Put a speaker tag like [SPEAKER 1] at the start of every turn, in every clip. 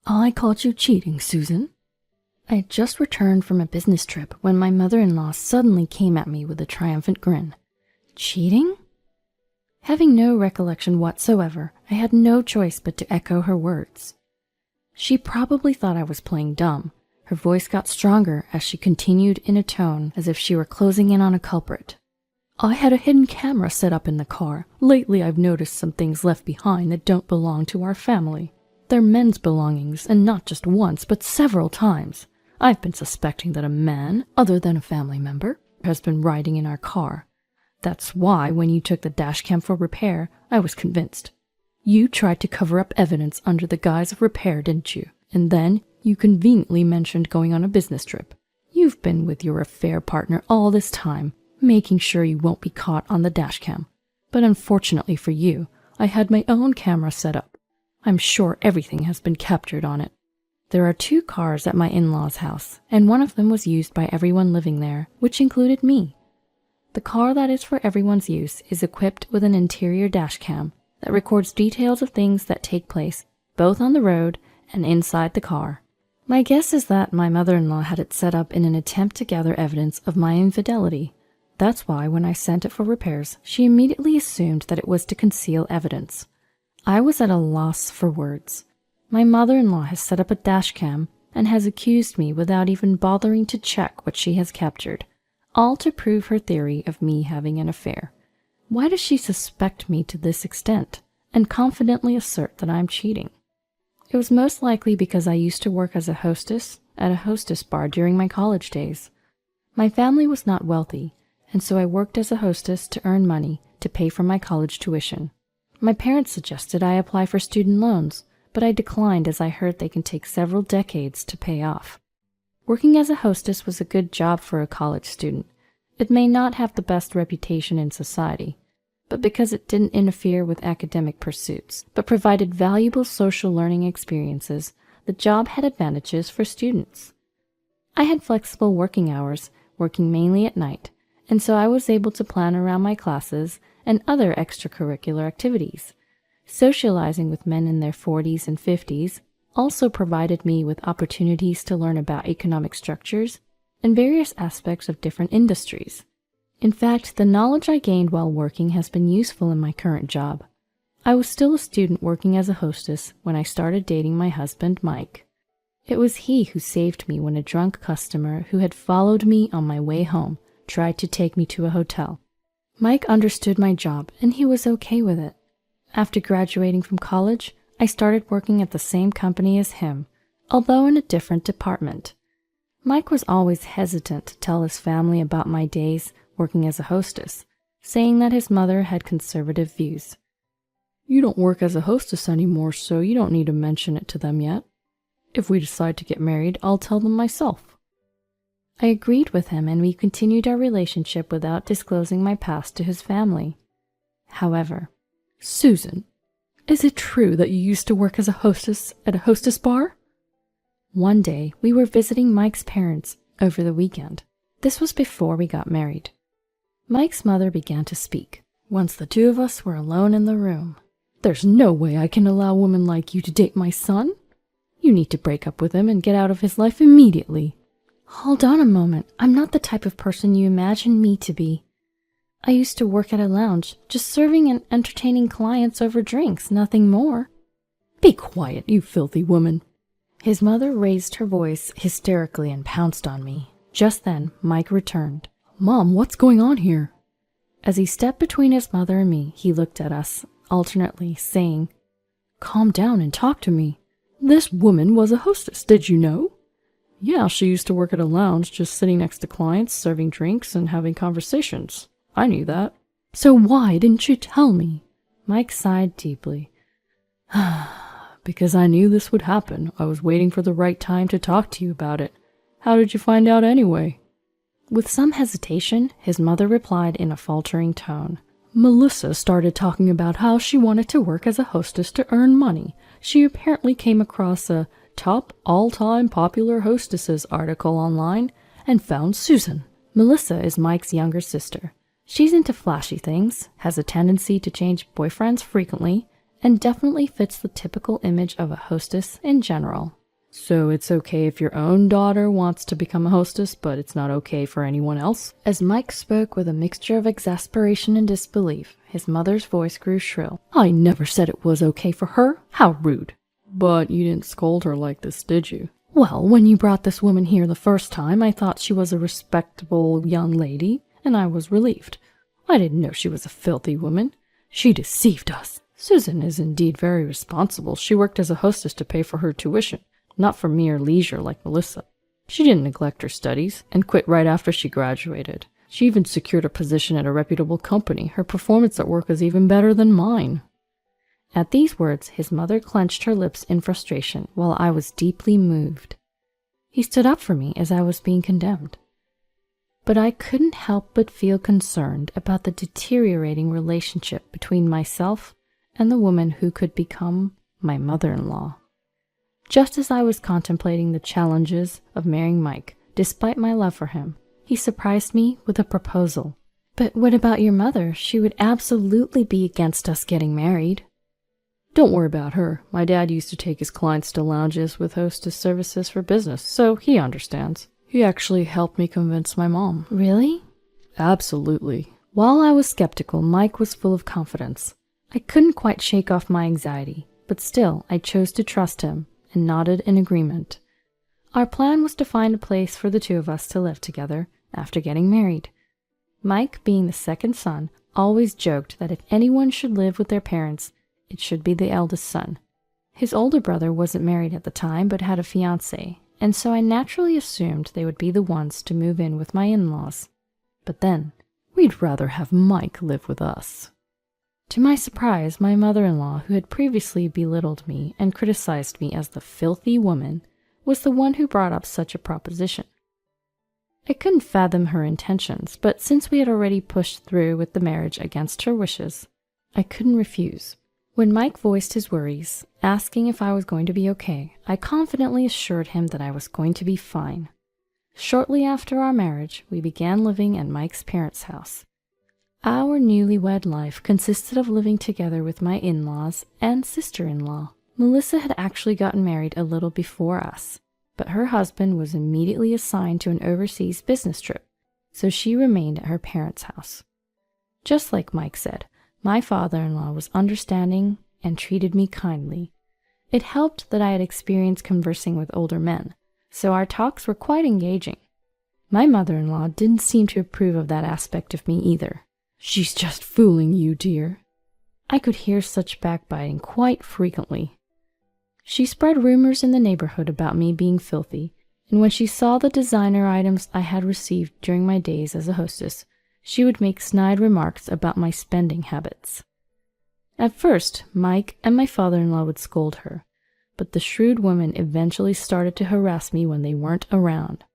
[SPEAKER 1] I caught you cheating, Susan. I had just returned from a business trip when my mother-in-law suddenly came at me with a triumphant grin. Cheating? Having no recollection whatsoever, I had no choice but to echo her words. She probably thought I was playing dumb. Her voice got stronger as she continued in a tone as if she were closing in on a culprit. I had a hidden camera set up in the car. Lately I've noticed some things left behind that don't belong to our family. They're men's belongings, and not just once, but several times. I've been suspecting that a man, other than a family member, has been riding in our car. That's why, when you took the dashcam for repair, I was convinced. You tried to cover up evidence under the guise of repair, didn't you? And then you conveniently mentioned going on a business trip. You've been with your affair partner all this time, making sure you won't be caught on the dashcam. But unfortunately for you, I had my own camera set up. I'm sure everything has been captured on it. There are 2 cars at my in-laws' house, and one of them was used by everyone living there, which included me. The car that is for everyone's use is equipped with an interior dashcam that records details of things that take place both on the road and inside the car. My guess is that my mother-in-law had it set up in an attempt to gather evidence of my infidelity. That's why when I sent it for repairs, she immediately assumed that it was to conceal evidence. I was at a loss for words. My mother-in-law has set up a dashcam and has accused me without even bothering to check what she has captured, all to prove her theory of me having an affair. Why does she suspect me to this extent and confidently assert that I'm cheating? It was most likely because I used to work as a hostess at a hostess bar during my college days. My family was not wealthy, and so I worked as a hostess to earn money to pay for my college tuition. My parents suggested I apply for student loans, but I declined as I heard they can take several decades to pay off. Working as a hostess was a good job for a college student. It may not have the best reputation in society, but because it didn't interfere with academic pursuits, but provided valuable social learning experiences, the job had advantages for students. I had flexible working hours, working mainly at night, and so I was able to plan around my classes and other extracurricular activities. Socializing with men in their 40s and 50s also provided me with opportunities to learn about economic structures and various aspects of different industries. In fact, the knowledge I gained while working has been useful in my current job. I was still a student working as a hostess when I started dating my husband, Mike. It was he who saved me when a drunk customer who had followed me on my way home tried to take me to a hotel. Mike understood my job, and he was okay with it. After graduating from college, I started working at the same company as him, although in a different department. Mike was always hesitant to tell his family about my days working as a hostess, saying that his mother had conservative views. You don't work as a hostess anymore, so you don't need to mention it to them yet. If we decide to get married, I'll tell them myself. I agreed with him, and we continued our relationship without disclosing my past to his family. However, Susan, is it true that you used to work as a hostess at a hostess bar? One day, we were visiting Mike's parents over the weekend. This was before we got married. Mike's mother began to speak, once the 2 of us were alone in the room. There's no way I can allow a woman like you to date my son. You need to break up with him and get out of his life immediately. Hold on a moment. I'm not the type of person you imagine me to be. I used to work at a lounge, just serving and entertaining clients over drinks, nothing more. Be quiet, you filthy woman. His mother raised her voice hysterically and pounced on me. Just then, Mike returned. Mom, what's going on here? As he stepped between his mother and me, he looked at us, alternately, saying, Calm down and talk to me. This woman was a hostess, did you know? Yeah, she used to work at a lounge, just sitting next to clients, serving drinks, and having conversations. I knew that. So why didn't you tell me? Mike sighed deeply. Because I knew this would happen. I was waiting for the right time to talk to you about it. How did you find out anyway? With some hesitation, his mother replied in a faltering tone. Melissa started talking about how she wanted to work as a hostess to earn money. She apparently came across a top all-time popular hostesses article online and found Susan. Melissa is Mike's younger sister. She's into flashy things, has a tendency to change boyfriends frequently, and definitely fits the typical image of a hostess in general. So it's okay if your own daughter wants to become a hostess, but it's not okay for anyone else? As Mike spoke with a mixture of exasperation and disbelief, his mother's voice grew shrill. I never said it was okay for her. How rude. But you didn't scold her like this, did you? Well, when you brought this woman here the first time, I thought she was a respectable young lady, and I was relieved. I didn't know she was a filthy woman. She deceived us. Susan is indeed very responsible. She worked as a hostess to pay for her tuition, not for mere leisure like Melissa. She didn't neglect her studies and quit right after she graduated. She even secured a position at a reputable company. Her performance at work is even better than mine. At these words, his mother clenched her lips in frustration, while I was deeply moved. He stood up for me as I was being condemned. But I couldn't help but feel concerned about the deteriorating relationship between myself and the woman who could become my mother-in-law. Just as I was contemplating the challenges of marrying Mike, despite my love for him, he surprised me with a proposal. But what about your mother? She would absolutely be against us getting married. Don't worry about her. My dad used to take his clients to lounges with hostess services for business, so he understands. He actually helped me convince my mom. Really? Absolutely. While I was skeptical, Mike was full of confidence. I couldn't quite shake off my anxiety, but still I chose to trust him and nodded in agreement. Our plan was to find a place for the two of us to live together after getting married. Mike, being the second son, always joked that if anyone should live with their parents, it should be the eldest son. His older brother wasn't married at the time but had a fiancée, and so I naturally assumed they would be the ones to move in with my in-laws. But then, we'd rather have Mike live with us. To my surprise, my mother-in-law, who had previously belittled me and criticized me as the filthy woman, was the one who brought up such a proposition. I couldn't fathom her intentions, but since we had already pushed through with the marriage against her wishes, I couldn't refuse. When Mike voiced his worries, asking if I was going to be okay, I confidently assured him that I was going to be fine. Shortly after our marriage, we began living at Mike's parents' house. Our newlywed life consisted of living together with my in-laws and sister-in-law. Melissa had actually gotten married a little before us, but her husband was immediately assigned to an overseas business trip, so she remained at her parents' house. Just like Mike said, my father-in-law was understanding and treated me kindly. It helped that I had experience conversing with older men, so our talks were quite engaging. My mother-in-law didn't seem to approve of that aspect of me either. She's just fooling you, dear. I could hear such backbiting quite frequently. She spread rumors in the neighborhood about me being filthy, and when she saw the designer items I had received during my days as a hostess, she would make snide remarks about my spending habits. At first, Mike and my father-in-law would scold her, but the shrewd woman eventually started to harass me when they weren't around.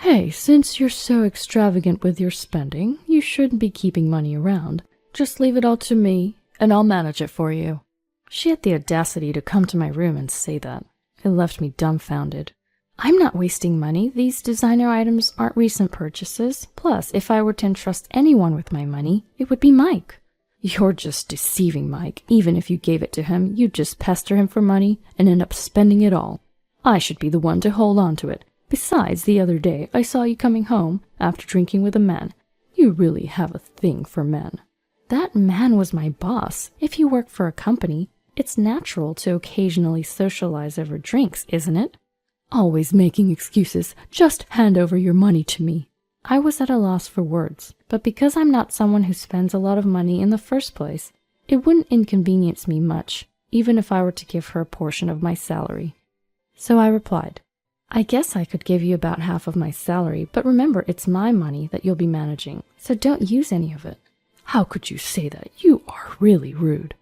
[SPEAKER 1] Hey, since you're so extravagant with your spending, you shouldn't be keeping money around. Just leave it all to me, and I'll manage it for you. She had the audacity to come to my room and say that. It left me dumbfounded. I'm not wasting money. These designer items aren't recent purchases. Plus, if I were to entrust anyone with my money, it would be Mike. You're just deceiving Mike. Even if you gave it to him, you'd just pester him for money and end up spending it all. I should be the one to hold on to it. Besides, the other day, I saw you coming home after drinking with a man. You really have a thing for men. That man was my boss. If you work for a company, it's natural to occasionally socialize over drinks, isn't it? Always making excuses. Just hand over your money to me. I was at a loss for words, but because I'm not someone who spends a lot of money in the first place, it wouldn't inconvenience me much, even if I were to give her a portion of my salary. So I replied, I guess I could give you about half of my salary, but remember, it's my money that you'll be managing, so don't use any of it. How could you say that? You are really rude.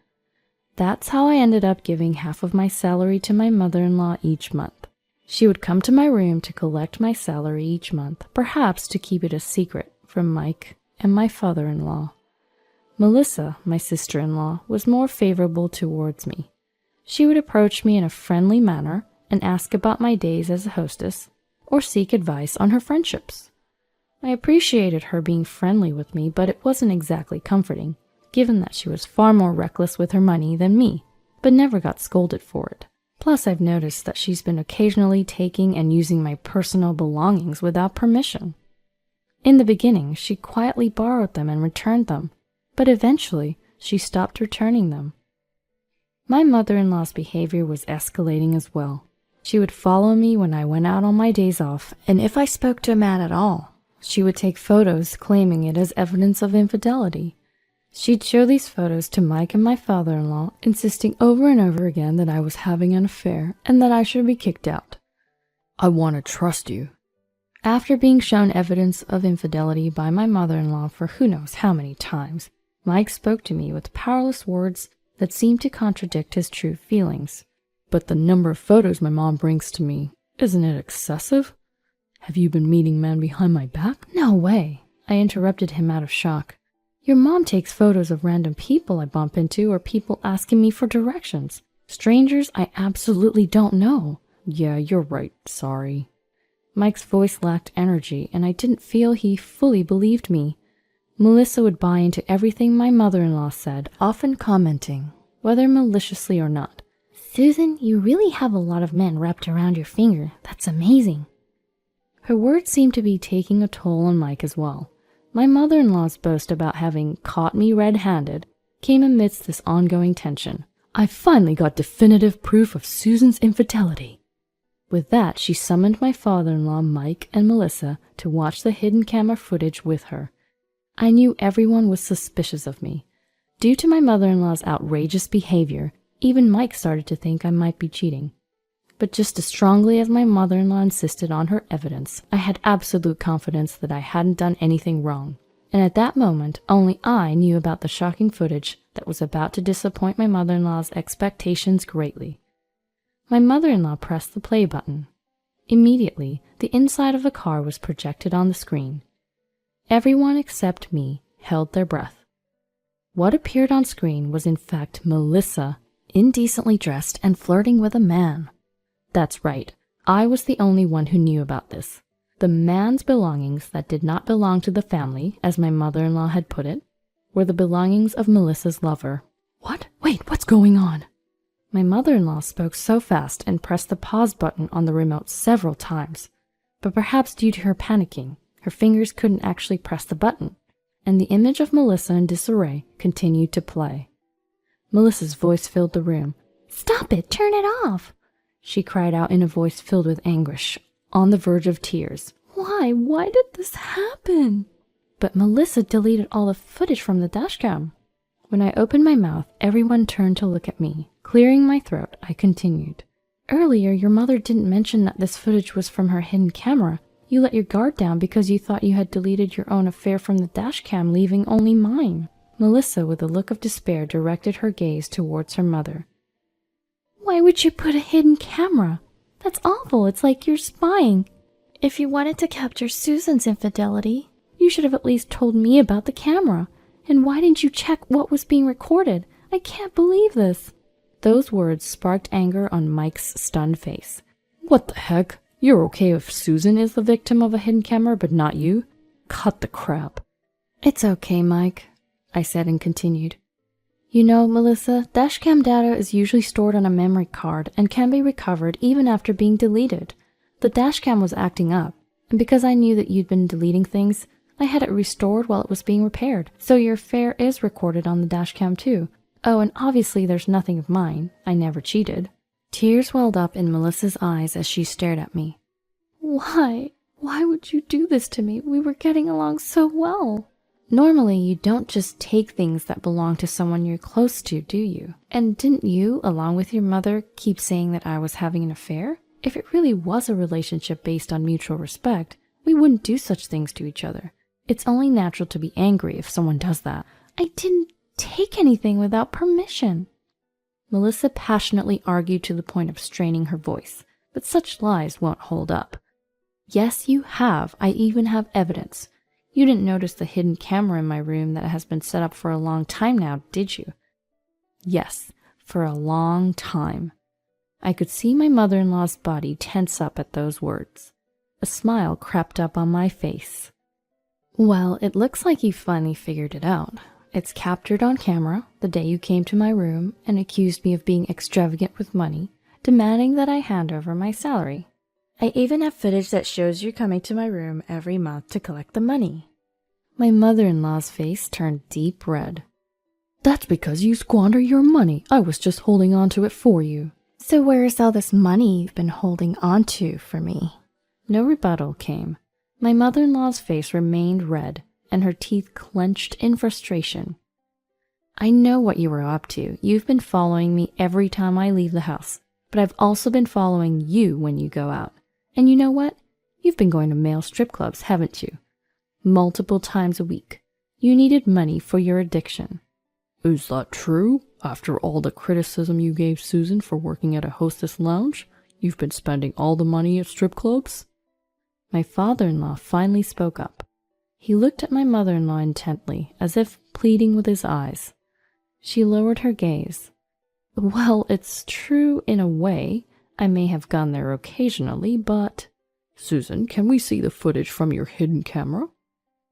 [SPEAKER 1] That's how I ended up giving half of my salary to my mother-in-law each month. She would come to my room to collect my salary each month, perhaps to keep it a secret from Mike and my father-in-law. Melissa, my sister-in-law, was more favorable towards me. She would approach me in a friendly manner and ask about my days as a hostess, or seek advice on her friendships. I appreciated her being friendly with me, but it wasn't exactly comforting, given that she was far more reckless with her money than me, but never got scolded for it. Plus, I've noticed that she's been occasionally taking and using my personal belongings without permission. In the beginning, she quietly borrowed them and returned them, but eventually, she stopped returning them. My mother-in-law's behavior was escalating as well. She would follow me when I went out on my days off, and if I spoke to a man at all, she would take photos claiming it as evidence of infidelity. She'd show these photos to Mike and my father-in-law, insisting over and over again that I was having an affair and that I should be kicked out. "I want to trust you." After being shown evidence of infidelity by my mother-in-law for who knows how many times, Mike spoke to me with powerless words that seemed to contradict his true feelings. "But the number of photos my mom brings to me, isn't it excessive? Have you been meeting men behind my back?" "No way," I interrupted him out of shock. "Your mom takes photos of random people I bump into or people asking me for directions. Strangers I absolutely don't know." "Yeah, you're right, sorry." Mike's voice lacked energy, and I didn't feel he fully believed me. Melissa would buy into everything my mother-in-law said, often commenting, whether maliciously or not, "Susan, you really have a lot of men wrapped around your finger. That's amazing." Her words seemed to be taking a toll on Mike as well. My mother-in-law's boast about having caught me red-handed came amidst this ongoing tension. "I finally got definitive proof of Susan's infidelity." With that, she summoned my father-in-law, Mike, and Melissa to watch the hidden camera footage with her. I knew everyone was suspicious of me. Due to my mother-in-law's outrageous behavior, even Mike started to think I might be cheating. But just as strongly as my mother-in-law insisted on her evidence, I had absolute confidence that I hadn't done anything wrong. And at that moment, only I knew about the shocking footage that was about to disappoint my mother-in-law's expectations greatly. My mother-in-law pressed the play button. Immediately, the inside of the car was projected on the screen. Everyone except me held their breath. What appeared on screen was in fact Melissa, indecently dressed and flirting with a man. That's right, I was the only one who knew about this. The man's belongings that did not belong to the family, as my mother-in-law had put it, were the belongings of Melissa's lover. "What? Wait, what's going on?" My mother-in-law spoke so fast and pressed the pause button on the remote several times, but perhaps due to her panicking, her fingers couldn't actually press the button, and the image of Melissa in disarray continued to play. Melissa's voice filled the room. "Stop it! Turn it off!" she cried out in a voice filled with anguish, on the verge of tears. "Why? Why did this happen?" "But Melissa deleted all the footage from the dashcam." When I opened my mouth, everyone turned to look at me. Clearing my throat, I continued. "Earlier, your mother didn't mention that this footage was from her hidden camera. You let your guard down because you thought you had deleted your own affair from the dashcam, leaving only mine." Melissa, with a look of despair, directed her gaze towards her mother. "Why would you put a hidden camera? That's awful. It's like you're spying. If you wanted to capture Susan's infidelity, you should have at least told me about the camera. And why didn't you check what was being recorded? I can't believe this." Those words sparked anger on Mike's stunned face. "What the heck? You're okay if Susan is the victim of a hidden camera, but not you? Cut the crap." "It's okay, Mike," I said and continued. "You know, Melissa, dashcam data is usually stored on a memory card and can be recovered even after being deleted. The dashcam was acting up, and because I knew that you'd been deleting things, I had it restored while it was being repaired. So your affair is recorded on the dashcam too. Oh, and obviously there's nothing of mine. I never cheated." Tears welled up in Melissa's eyes as she stared at me. "Why? Why would you do this to me? We were getting along so well." "Normally, you don't just take things that belong to someone you're close to, do you? And didn't you, along with your mother, keep saying that I was having an affair? If it really was a relationship based on mutual respect, we wouldn't do such things to each other. It's only natural to be angry if someone does that." "I didn't take anything without permission." Melissa passionately argued to the point of straining her voice, but such lies won't hold up. "Yes, you have. I even have evidence. You didn't notice the hidden camera in my room that has been set up for a long time now, did you?" "Yes, for a long time." I could see my mother-in-law's body tense up at those words. A smile crept up on my face. "Well, it looks like you finally figured it out. It's captured on camera the day you came to my room and accused me of being extravagant with money, demanding that I hand over my salary. I even have footage that shows you coming to my room every month to collect the money. My mother-in-law's face turned deep red. That's because you squander your money. I was just holding on to it for you. So where's all this money you've been holding on to for me? No rebuttal came. My mother-in-law's face remained red, and her teeth clenched in frustration. I know what you were up to. You've been following me every time I leave the house, but I've also been following you when you go out. And you know what? You've been going to male strip clubs, haven't you? Multiple times a week. You needed money for your addiction. Is that true? After all the criticism you gave Susan for working at a hostess lounge, you've been spending all the money at strip clubs? My father-in-law finally spoke up. He looked at my mother-in-law intently, as if pleading with his eyes. She lowered her gaze. Well, it's true in a way. I may have gone there occasionally, but... Susan, can we see the footage from your hidden camera?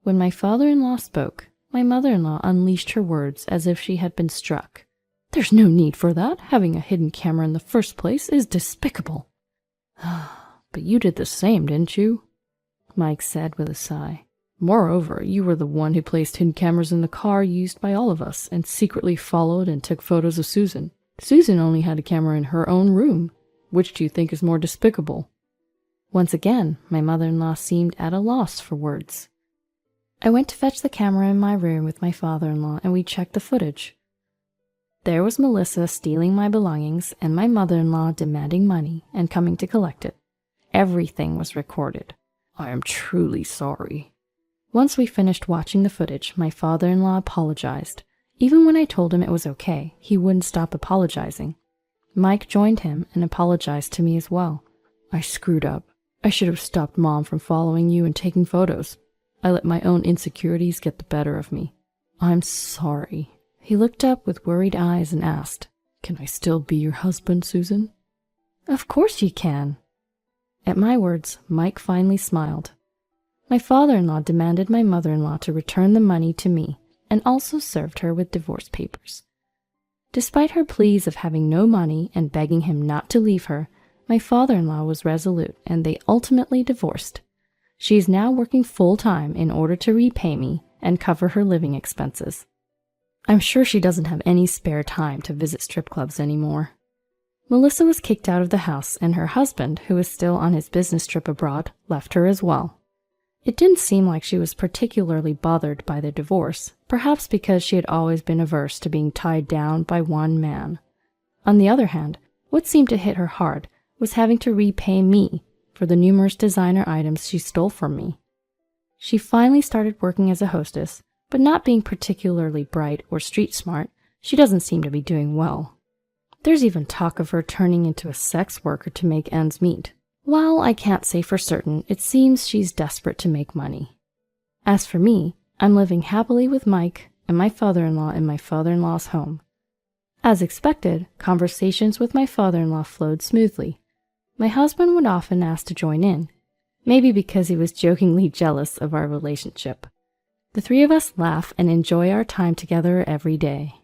[SPEAKER 1] When my father-in-law spoke, my mother-in-law unleashed her words as if she had been struck. There's no need for that. Having a hidden camera in the first place is despicable. But you did the same, didn't you? Mike said with a sigh. Moreover, you were the one who placed hidden cameras in the car used by all of us and secretly followed and took photos of Susan. Susan only had a camera in her own room. Which do you think is more despicable? Once again, my mother-in-law seemed at a loss for words. I went to fetch the camera in my room with my father-in-law, and we checked the footage. There was Melissa stealing my belongings and my mother-in-law demanding money and coming to collect it. Everything was recorded. I am truly sorry. Once we finished watching the footage, my father-in-law apologized. Even when I told him it was okay, he wouldn't stop apologizing. Mike joined him and apologized to me as well. I screwed up. I should have stopped Mom from following you and taking photos. I let my own insecurities get the better of me. I'm sorry. He looked up with worried eyes and asked, Can I still be your husband, Susan? Of course you can. At my words, Mike finally smiled. My father-in-law demanded my mother-in-law to return the money to me and also served her with divorce papers. Despite her pleas of having no money and begging him not to leave her, my father-in-law was resolute and they ultimately divorced. She is now working full-time in order to repay me and cover her living expenses. I'm sure she doesn't have any spare time to visit strip clubs anymore. Melissa was kicked out of the house and her husband, who was still on his business trip abroad, left her as well. It didn't seem like she was particularly bothered by the divorce, perhaps because she had always been averse to being tied down by one man. On the other hand, what seemed to hit her hard was having to repay me for the numerous designer items she stole from me. She finally started working as a hostess, but not being particularly bright or street smart, she doesn't seem to be doing well. There's even talk of her turning into a sex worker to make ends meet. While I can't say for certain, it seems she's desperate to make money. As for me, I'm living happily with Mike and my father-in-law in my father-in-law's home. As expected, conversations with my father-in-law flowed smoothly. My husband would often ask to join in, maybe because he was jokingly jealous of our relationship. The three of us laugh and enjoy our time together every day.